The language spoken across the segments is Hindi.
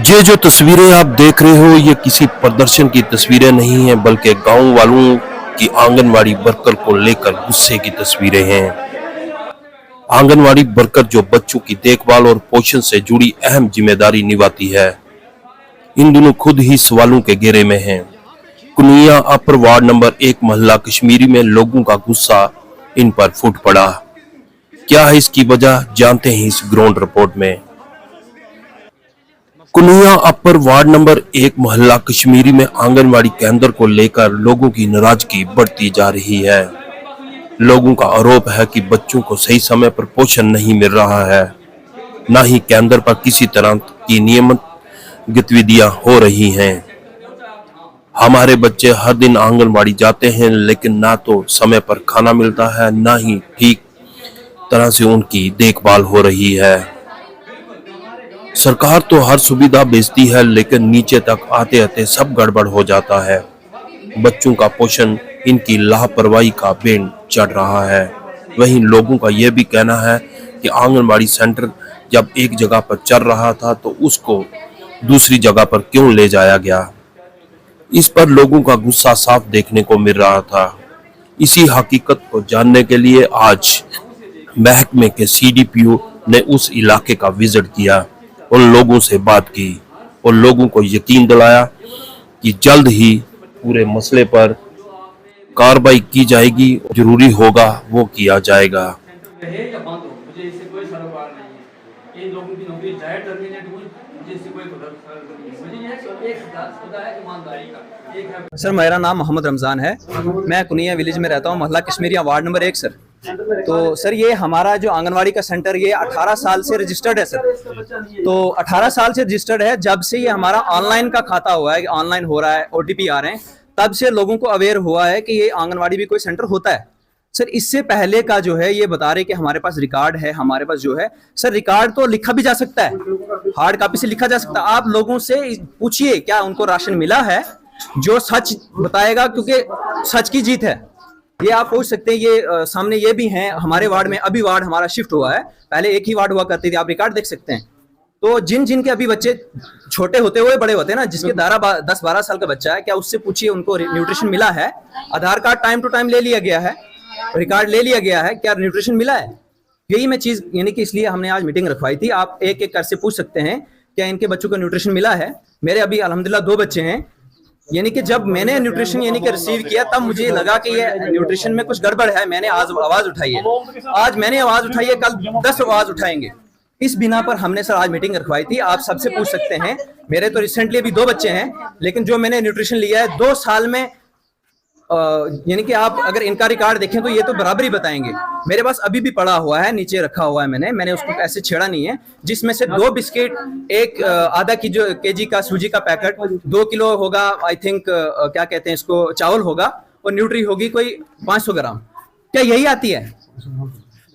ये जो तस्वीरें आप देख रहे हो ये किसी प्रदर्शन की तस्वीरें नहीं हैं बल्कि गांव वालों की आंगनवाड़ी वर्कर को लेकर गुस्से की तस्वीरें हैं। आंगनवाड़ी वर्कर जो बच्चों की देखभाल और पोषण से जुड़ी अहम जिम्मेदारी निभाती है, इन दिनों खुद ही सवालों के घेरे में है। कुनिया अपर वार्ड नंबर 1 मोहल्ला कश्मीरी में लोगों का गुस्सा इन पर फूट पड़ा। क्या है इसकी वजह, जानते हैं इस ग्राउंड रिपोर्ट में। कुनिया अपर वार्ड नंबर 1 मोहल्ला कश्मीरी में आंगनवाड़ी केंद्र को लेकर लोगों की नाराजगी बढ़ती जा रही है। लोगों का आरोप है कि बच्चों को सही समय पर पोषण नहीं मिल रहा है, न ही केंद्र पर किसी तरह की नियमित गतिविधियां हो रही हैं। हमारे बच्चे हर दिन आंगनवाड़ी जाते हैं लेकिन ना तो समय पर खाना मिलता है, ना ही ठीक तरह से उनकी देखभाल हो रही है। सरकार तो हर सुविधा बेचती है लेकिन नीचे तक आते आते सब गड़बड़ हो जाता है। बच्चों का पोषण इनकी लापरवाही का बेन चढ़ रहा है। वहीं लोगों का यह भी कहना है कि आंगनबाड़ी सेंटर जब एक जगह पर चल रहा था तो उसको दूसरी जगह पर क्यों ले जाया गया। इस पर लोगों का गुस्सा साफ देखने को मिल रहा था। इसी हकीकत को जानने के लिए आज महकमे के सीडीपीओ ने उस इलाके का विजिट किया, उन लोगों से बात की और लोगों को यकीन दिलाया कि जल्द ही पूरे मसले पर कार्रवाई की जाएगी, जरूरी होगा वो किया जाएगा। रहे या बंद हो, मुझे इससे कोई सरोकार नहीं है। इन लोगों की नौकरी चाहे टर्मिनेट हुई, मुझे इससे कोई फर्क नहीं है। मुझे ये एक खुदा है ईमानदारी का एक है। सर मेरा नाम मोहम्मद रमज़ान है, मैं कुनिया विलेज में रहता हूँ, मोहल्ला कश्मीरिया वार्ड नंबर 1 सर। तो सर ये हमारा जो आंगनवाड़ी का सेंटर ये 18 साल से रजिस्टर्ड है सर। तो 18 साल से रजिस्टर्ड है, जब से ये हमारा ऑनलाइन का खाता हुआ है, ऑनलाइन हो रहा है, ओटीपी आ रहे हैं, तब से लोगों को अवेयर हुआ है कि ये आंगनवाड़ी भी कोई सेंटर होता है। सर इससे पहले का जो है ये बता रहे कि हमारे पास रिकॉर्ड है, हमारे पास जो है सर रिकॉर्ड तो लिखा भी जा सकता है, हार्ड कॉपी से लिखा जा सकता है। आप लोगों से पूछिए क्या उनको राशन मिला है, जो सच बताएगा, क्योंकि सच की जीत है। ये आप पूछ सकते हैं। ये सामने ये भी हैं हमारे वार्ड में, अभी वार्ड हमारा शिफ्ट हुआ है, पहले एक ही वार्ड हुआ करती थी, आप रिकॉर्ड देख सकते हैं। तो जिन के अभी बच्चे छोटे होते हुए बड़े होते हैं ना, जिसके 10-12 साल का बच्चा है, क्या उससे पूछिए उनको न्यूट्रिशन मिला है। आधार कार्ड टाइम टू टाइम ले लिया गया है, रिकॉर्ड ले लिया गया है, क्या न्यूट्रिशन मिला है। यही मैं चीज यानी कि इसलिए हमने आज मीटिंग रखवाई थी। आप एक एक कर से पूछ सकते हैं क्या इनके बच्चों को न्यूट्रिशन मिला है। मेरे अभी अल्हम्दुलिल्लाह 2 बच्चे हैं, यानी कि जब मैंने न्यूट्रिशन यानी कि रिसीव किया तब मुझे लगा कि ये न्यूट्रिशन में कुछ गड़बड़ है। मैंने आज आवाज उठाई है, आज मैंने आवाज उठाई है, कल 10 आवाज उठाएंगे। इस बिना पर हमने सर आज मीटिंग रखवाई थी। आप सबसे पूछ सकते हैं। मेरे तो रिसेंटली अभी 2 बच्चे हैं, लेकिन जो मैंने न्यूट्रिशन लिया है 2 साल में, यानी कि आप अगर इनका रिकॉर्ड देखें तो ये तो बराबर ही बताएंगे। मेरे पास अभी भी पड़ा हुआ है, नीचे रखा हुआ है, मैंने उसको ऐसे छेड़ा नहीं है, जिसमें से 2 बिस्किट, एक आधा केजी का सूजी का पैकेट, 2 किलो होगा आई थिंक क्या कहते हैं इसको, चावल होगा, और न्यूट्री होगी कोई 500 ग्राम। क्या यही आती है?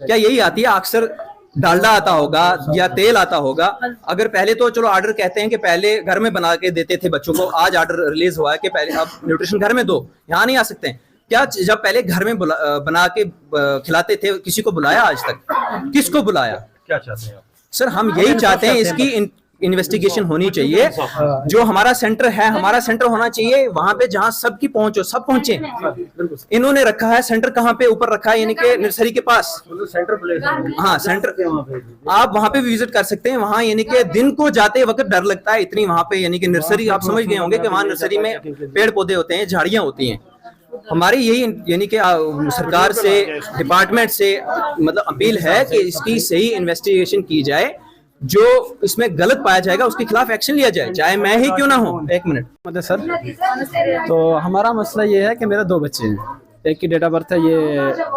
क्या यही आती है? अक्सर डालडा आता होगा या तेल आता होगा। अगर पहले तो चलो ऑर्डर कहते हैं कि पहले घर में बना के देते थे बच्चों को, आज ऑर्डर रिलीज हुआ है कि पहले आप न्यूट्रिशन घर में दो, यहाँ नहीं आ सकते हैं। क्या जब पहले घर में बना के खिलाते थे, किसी को बुलाया आज तक? किसको बुलाया? क्या चाहते हैं सर? हम यही चाहते हैं इसकी इन्वेस्टिगेशन होनी चाहिए। जो हमारा सेंटर है, हमारा सेंटर होना चाहिए वहां पे जहां सबकी पहुंच हो, सब पहुंचे। इन्होंने रखा है सेंटर कहाँ पे? ऊपर रखा है, यानी कि नर्सरी के पास सेंटर प्लेस। हाँ सेंटर, आप वहां पे भी विजिट कर सकते हैं। वहां यानी कि दिन को जाते वक्त डर लगता है इतनी वहां पे, यानी कि नर्सरी आप समझ गए होंगे कि वहां नर्सरी में पेड़ पौधे होते हैं, झाड़ियां होती हैं। हमारी यही यानी कि सरकार से, डिपार्टमेंट से मतलब अपील है कि इसकी सही इन्वेस्टिगेशन की जाए। जो इसमें गलत पाया जाएगा उसके खिलाफ एक्शन लिया जाए, चाहे मैं ही क्यों ना हूं। 1 मिनट मतलब सर, तो हमारा मसला ये है कि मेरे 2 बच्चे हैं, एक की डेट ऑफ बर्थ है ये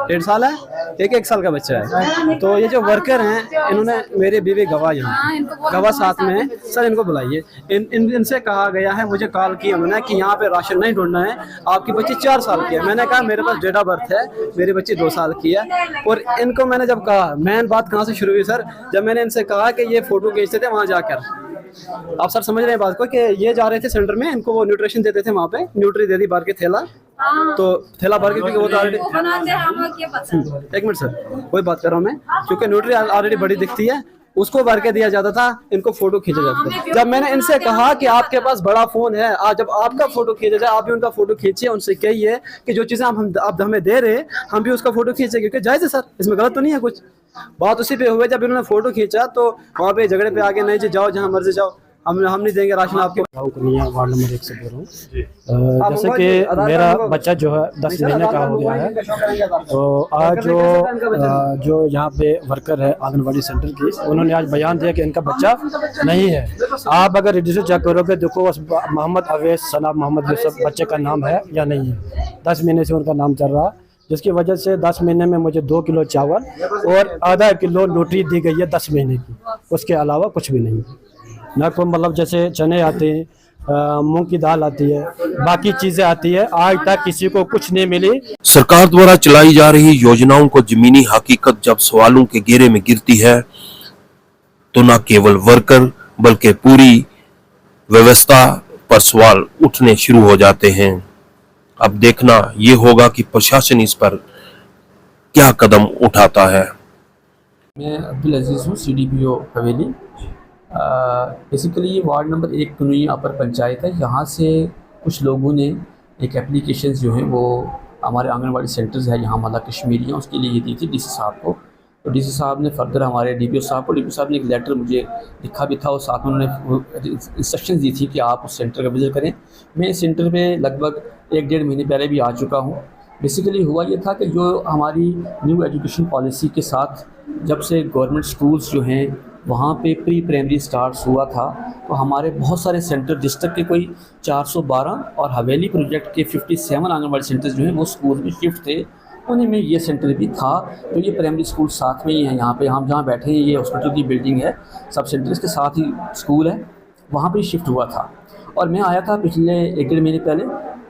1.5 साल है, एक 1 साल का बच्चा है। तो ये जो वर्कर हैं इन्होंने, मेरे बीवी गवाह यहाँ गवाह साथ में है सर, इनको बुलाइए। इनसे कहा गया है, मुझे कॉल की उन्होंने कि यहाँ पे राशन नहीं ढूंढना है, आपकी बच्ची 4 साल की है। मैंने कहा मेरे पास डेट ऑफ बर्थ है, मेरी बच्ची 2 साल की है। और इनको मैंने जब कहा, मेन बात कहाँ से शुरू हुई सर, जब मैंने इनसे कहा कि ये फोटो खींचते थे वहाँ जाकर। आप सर समझ रहे हैं बात को कि ये जा रहे थे सेंटर में, इनको वो न्यूट्रिशन देते थे, वहाँ पे न्यूट्री दे दी भर के थैला, तो थैला भर के, क्योंकि वो तो ऑलरेडी 1 मिनट सर, वही बात कर रहा हूँ मैं, क्योंकि न्यूट्री ऑलरेडी बड़ी दिखती है, उसको भर के दिया जाता था, इनको फोटो खींचा जाता था। जब मैंने इनसे कहा कि आपके पास बड़ा फोन है, आज जब आपका फोटो खींचा जाए, आप भी उनका फोटो खींचिए, उनसे कहिए कि जो चीजें आप हमें दे रहे, हम भी उसका फोटो खींचे, क्योंकि जायज है सर, इसमें गलत तो नहीं है कुछ। बात उसी पे हुई, जब इन्होंने फोटो खींचा तो वहाँ पे झगड़े पे आगे, नहीं जी जाओ जहाँ मर्जी जाओ, हम नहीं देंगे राशन आपके। वार्ड नंबर 1 से बोल रहा हूँ। जैसे कि मेरा बच्चा जो है 10 महीने का हो गया है, तो आज जो यहाँ पे वर्कर है आंगनबाड़ी सेंटर की, उन्होंने आज बयान दिया कि इनका बच्चा नहीं है। आप अगर रजिस्टर चेक करोगे, देखो मोहम्मद अवैस सना मोहम्मद यूसुफ बच्चे का नाम है या नहीं है। 10 महीने से उनका नाम चल रहा है, जिसकी वजह से 10 महीने में मुझे 2 किलो चावल और आधा किलो रोटी दी गई है 10 महीने की, उसके अलावा कुछ भी नहीं। ना कोई मतलब जैसे चने आते हैं, मूंग की दाल आती है, बाकी चीजें आती है, आज तक किसी को कुछ नहीं मिली। सरकार द्वारा चलाई जा रही योजनाओं को जमीनी हकीकत जब सवालों के घेरे में गिरती है तो न केवल वर्कर बल्कि पूरी व्यवस्था पर सवाल उठने शुरू हो जाते हैं। अब देखना ये होगा कि प्रशासन इस पर क्या कदम उठाता है। मैं अब्दुल अजीज़ हूँ, CDPO हवेली। बेसिकली ये वार्ड नंबर 1 कुनुइया अपर पंचायत है। यहाँ से कुछ लोगों ने एक एप्लीकेशन जो है वो हमारे आंगनबाड़ी सेंटर्स है यहाँ मला कश्मीरियाँ, उसके लिए दी थी DC साहब को। तो DC साहब ने फर्दर हमारे DPO साहब को, DPO साहब ने एक लेटर मुझे लिखा भी था और साथ में उन्होंने इंस्ट्रक्शंस दी थी कि आप उस सेंटर का विजिट करें। मैं इस सेंटर पे लगभग 1-1.5 महीने पहले भी आ चुका हूँ। बेसिकली हुआ ये था कि जो हमारी न्यू एजुकेशन पॉलिसी के साथ जब से गवर्नमेंट स्कूल्स जो हैं वहाँ पे प्री प्राइमरी स्टार्ट्स हुआ था, तो हमारे बहुत सारे सेंटर डिस्ट्रिक्ट के कोई 412 और हवेली प्रोजेक्ट के 57 आंगनबाड़ी सेंटर्स जो हैं वो स्कूल में शिफ्ट थे। उन्हीं में ये सेंटर भी था। तो ये प्राइमरी स्कूल साथ में ही है, यहाँ पे हम जहाँ बैठे हैं ये हॉस्पिटल की बिल्डिंग है, सब सेंटर्स के साथ ही स्कूल है, वहाँ पे शिफ्ट हुआ था। और मैं आया था पिछले 1-1.5 महीने पहले,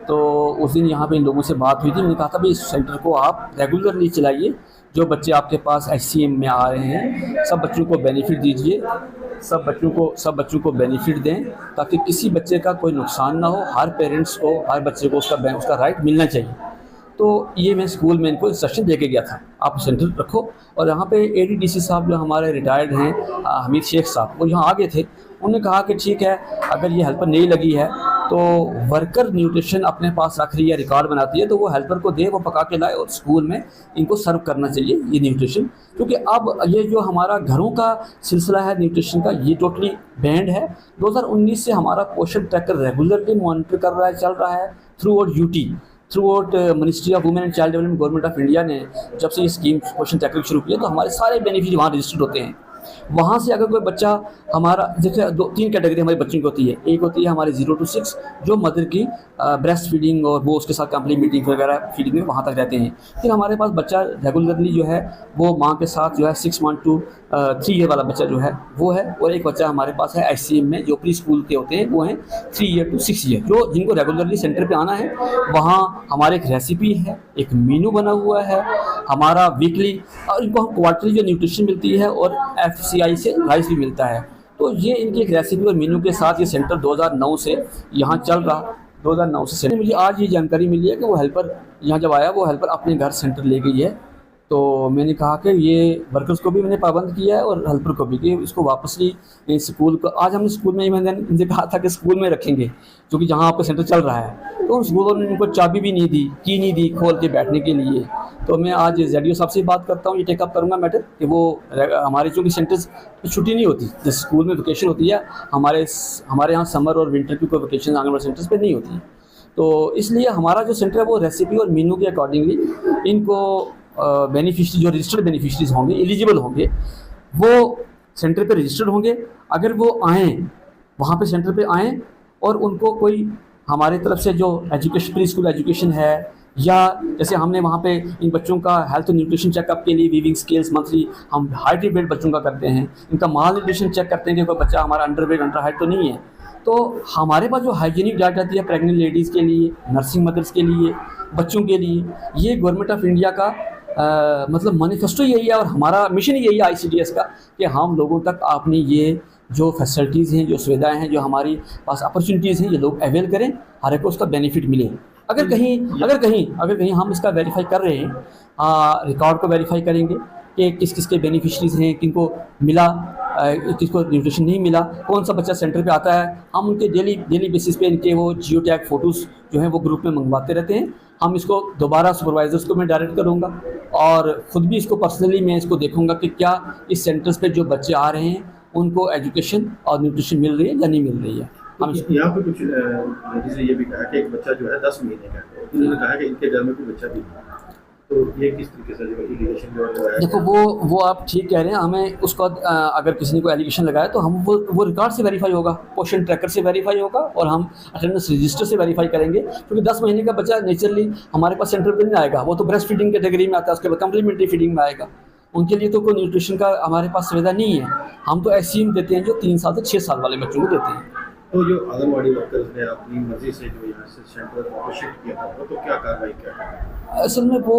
तो उस दिन यहाँ पे इन लोगों से बात हुई थी। मैंने कहा था भाई इस सेंटर को आप रेगुलरली चलाइए, जो बच्चे आपके पास HCM में आ रहे हैं सब बच्चों को बेनिफिट दीजिए, सब बच्चों को बेनिफिट दें ताकि किसी बच्चे का कोई नुकसान ना हो। हर पेरेंट्स को, हर बच्चे को उसका राइट मिलना चाहिए। तो ये मैं स्कूल में इनको इंस्ट्रक्शन दे के गया था, आप सेंटर रखो। और यहाँ पे ADDC साहब जो हमारे रिटायर्ड हैं हमीद शेख साहब, वो यहाँ आ गए थे। उन्होंने कहा कि ठीक है, अगर ये हेल्पर नहीं लगी है तो वर्कर न्यूट्रिशन अपने पास रख रही है, रिकॉर्ड बनाती है, तो वो हेल्पर को दे, वो पका के लाए और स्कूल में इनको सर्व करना चाहिए ये न्यूट्रिशन। क्योंकि अब ये जो हमारा घरों का सिलसिला है न्यूट्रिशन का, ये टोटली बैंड है। 2019 से हमारा पोषण ट्रैकर रेगुलरली मॉनिटर कर रहा है, चल रहा है through out ministry of women and child development government of India ने जब से ये स्कीम पोषण ट्रैकर शुरू किया, तो हमारे सारे बेनिफिट वहाँ रजिस्टर्ड होते हैं। वहाँ से अगर कोई बच्चा हमारा, जैसे 2-3 कैटेगरी हमारे बच्चों की होती है। एक होती है हमारे 0 to 6 जो मदर की ब्रेस्ट फीडिंग और वो उसके साथ कम्प्लीमेंटिंग वगैरह फीडिंग में वहाँ तक रहते हैं। फिर हमारे पास बच्चा रेगुलरली जो है वो माँ के साथ जो है 6 month to 3 year वाला बच्चा जो है वो है। और एक बच्चा हमारे पास है HCM में जो प्री स्कूल के होते हैं, वो हैं 3 year to 6 year, जो जिनको रेगुलरली सेंटर पे आना है। वहाँ हमारे एक रेसिपी है, एक मेनू बना हुआ है हमारा वीकली, और इनको हम क्वार्टरली जो न्यूट्रिशन मिलती है और FCI से राइस भी मिलता है। तो ये इनकी एक रेसिपी और मेनू के साथ ये सेंटर 2009 से यहाँ चल रहा। 2009 से सेंटर, मुझे आज ये जानकारी मिली है कि वो हेल्पर यहाँ जब आया, वो हेल्पर अपने घर सेंटर ले गई है। तो मैंने कहा कि ये वर्कर्स को भी मैंने पाबंद किया है और हेल्पर को भी, कि इसको वापसली स्कूल को, आज हमने स्कूल में मैंने इनसे कहा था कि स्कूल में रखेंगे क्योंकि जहाँ आपका सेंटर चल रहा है। तो स्कूल ने इनको चाबी भी नहीं दी, की नहीं दी खोल के बैठने के लिए। तो मैं आज ZDO साहब से बात करता हूँ, ये टेकअप करूँगा मैटर, कि वो हमारे चूँकि सेंटर्स छुट्टी नहीं होती, जैसे स्कूल में वेकेशन होती है, हमारे यहाँ समर और विंटर की कोई वेकेशन आंगनबाड़ी सेंटर्स पर नहीं होती। तो इसलिए हमारा जो सेंटर है वो रेसिपी और मेनू के अकॉर्डिंगली इनको बेनिफिशरी, जो रजिस्टर्ड बेनिफिशरीज होंगे, एलिजिबल होंगे, वो सेंटर पे रजिस्टर्ड होंगे। अगर वो आएँ वहाँ पे सेंटर पे आएँ और उनको कोई हमारी तरफ से जो एजुकेशन, प्री स्कूल एजुकेशन है, या जैसे हमने वहाँ पे इन बच्चों का हेल्थ न्यूट्रिशन चेकअप के लिए वीविंग स्केल्स मंथली हम हाइट वेट बच्चों का करते हैं, इनका माल न्यूट्रिशन चेक करते हैं कि कोई बच्चा हमारा अंडर वेट अंडर हाइट तो नहीं है। तो हमारे पास जो हाइजीनिक डाइट आती है प्रेग्नेंट लेडीज़ के लिए, नर्सिंग मदर्स के लिए, बच्चों के लिए, ये गवर्नमेंट ऑफ इंडिया का मतलब मैनिफेस्टो यही है और हमारा मिशन यही है ICDS का, कि हम लोगों तक आपने ये जो फैसिलिटीज़ हैं, जो सुविधाएं हैं, जो हमारी पास अपॉर्चुनिटीज़ हैं, ये लोग अवेल करें, हर एक को उसका बेनिफिट मिले। अगर कहीं हम इसका वेरीफाई कर रहे हैं, रिकॉर्ड को वेरीफाई करेंगे कि किस किस के बेनिफिशरीज़ हैं, किनको मिला, किसको न्यूट्रिशन नहीं मिला, कौन सा बच्चा सेंटर पे आता है, हम उनके डेली बेसिस पे इनके वो जियो टैग फ़ोटोज़ जो हैं वो ग्रुप में मंगवाते रहते हैं। हम इसको दोबारा सुपरवाइज़र्स को मैं डायरेक्ट करूँगा और ख़ुद भी इसको पर्सनली मैं इसको देखूँगा कि क्या इस सेंटर्स पे जो बच्चे आ रहे हैं उनको एजुकेशन और न्यूट्रिशन मिल रही है या नहीं मिल रही है। हम यहाँ पे कुछ लेडीज़ ने ये भी कहा कि एक बच्चा जो है 10 महीने का है, उन्होंने कहा कि इनके घर में कोई बच्चा भी नहीं है, तो ये किस तरीके से जो एलिगेशन जो है देखो वो आप ठीक कह रहे हैं। हमें उसका अगर किसी ने कोई एलिगेशन लगाया तो हम वो रिकॉर्ड से वेरीफाई होगा, पोषण ट्रैकर से वेरीफाई होगा और हम अटेंडेंस रजिस्टर से वेरीफाई करेंगे, क्योंकि 10 महीने का बच्चा नेचुरली हमारे पास सेंटर पर नहीं आएगा, वो तो ब्रेस्ट फीडिंग कैटेगरी में आता है, उसके बाद कम्प्लीमेंट्री फीडिंग में आएगा। उनके लिए तो कोई न्यूट्रिशन का हमारे पास सुविधा नहीं है। हम तो एससीएम देते हैं जो 3 साल से 6 साल वाले बच्चों को देते हैं। तो जो आंगनबाड़ी वर्कर्स ने अपनी मर्जी से जो यहाँ से सेंटर को शिफ्ट किया था, तो क्या कार्रवाई क्या? असल में वो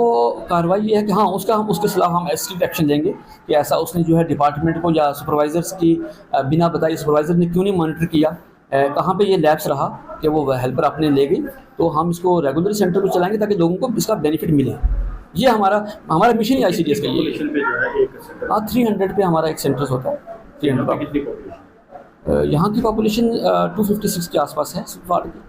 कार्रवाई ये है कि हाँ उसके खिलाफ हम स्ट्रिक्ट एक्शन लेंगे कि ऐसा उसने जो है डिपार्टमेंट को या सुपरवाइज़र्स की बिना बताए सुपरवाइज़र ने क्यों नहीं मॉनिटर किया, कहाँ पे ये लैप्स रहा कि वो हेल्पर अपने ले गई। तो हम इसको रेगुलर सेंटर को चलाएंगे ताकि लोगों को इसका बेनिफिट मिले। ये हमारा मिशन ही ICDS का ये है। हाँ 300 पे हमारा एक सेंटर्स होता है। 300 यहाँ की पॉपुलेशन 256 के आसपास है वार्ड की।